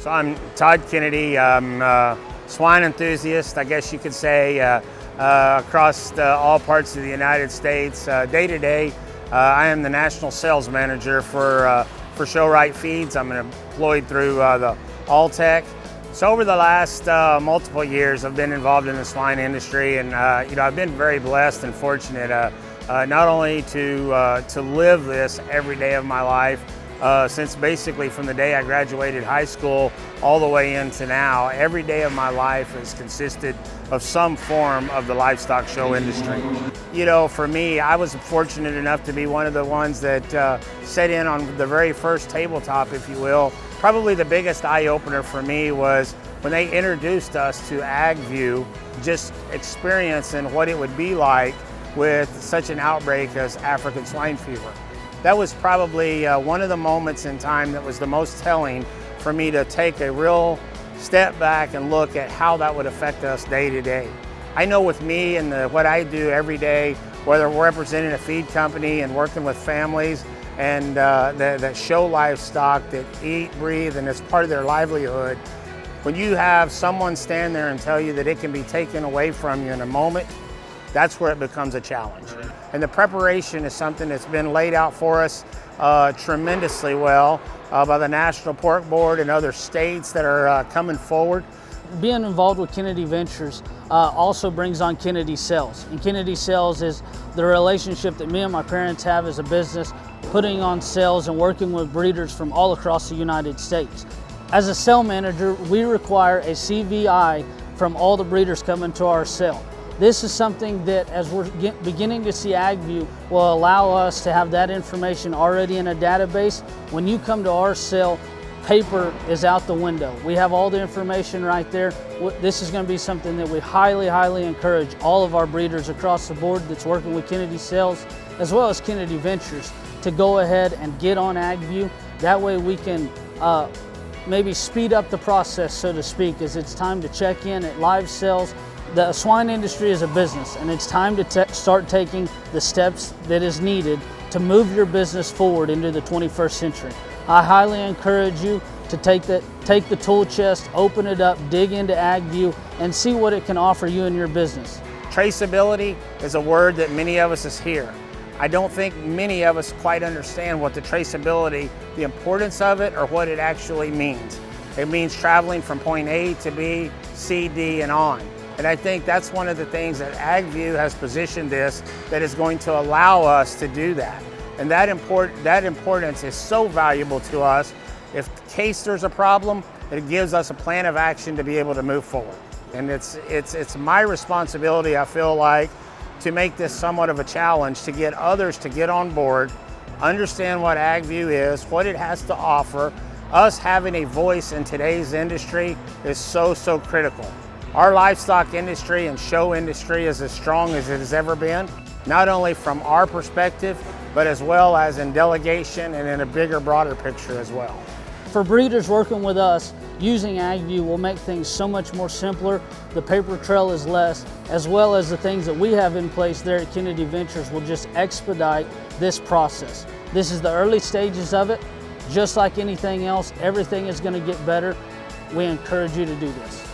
So I'm Todd Kennedy. I'm a swine enthusiast, I guess you could say, across all parts of the United States. Day to day, I am the national sales manager for Showright Feeds. I'm employed through the Alltech. So over the last multiple years, I've been involved in the swine industry, and I've been very blessed and fortunate not only to live this every day of my life, since basically from the day I graduated high school all the way into now, every day of my life has consisted of some form of the livestock show industry. You know, for me, I was fortunate enough to be one of the ones that sat in on the very first tabletop, if you will. Probably the biggest eye-opener for me was when they introduced us to AgView, just experiencing what it would be like with such an outbreak as African swine fever. That was probably one of the moments in time that was the most telling for me to take a real step back and look at how that would affect us day to day. I know with me and what I do every day, whether we're representing a feed company and working with families and that show livestock that eat, breathe, and it's part of their livelihood, when you have someone stand there and tell you that it can be taken away from you in a moment, that's where it becomes a challenge. And the preparation is something that's been laid out for us tremendously well by the National Pork Board and other states that are coming forward. Being involved with Kennedy Ventures also brings on Kennedy Sales. And Kennedy Sales is the relationship that me and my parents have as a business, putting on sales and working with breeders from all across the United States. As a sale manager, we require a CVI from all the breeders coming to our sale. This is something that, as we're beginning to see AgView, will allow us to have that information already in a database. When you come to our sale, paper is out the window. We have all the information right there. This is going to be something that we highly, highly encourage all of our breeders across the board that's working with Kennedy Sales, as well as Kennedy Ventures, to go ahead and get on AgView. That way we can maybe speed up the process, so to speak, as it's time to check in at live sales. The swine industry is a business, and it's time to start taking the steps that is needed to move your business forward into the 21st century. I highly encourage you to take the tool chest, open it up, dig into AgView, and see what it can offer you in your business. Traceability is a word that many of us hear. I don't think many of us quite understand what the traceability, the importance of it, or what it actually means. It means traveling from point A to B, C, D, and on. And I think that's one of the things that AgView has positioned this, that is going to allow us to do that. And that importance is so valuable to us. If in case there's a problem, it gives us a plan of action to be able to move forward. And it's my responsibility, I feel like, to make this somewhat of a challenge, to get others to get on board, understand what AgView is, what it has to offer. Us having a voice in today's industry is so critical. Our livestock industry and show industry is as strong as it has ever been, not only from our perspective, but as well as in delegation and in a bigger, broader picture as well. For breeders working with us, using AgView will make things so much more simpler. The paper trail is less, as well as the things that we have in place there at Kennedy Ventures will just expedite this process. This is the early stages of it. Just like anything else, everything is going to get better. We encourage you to do this.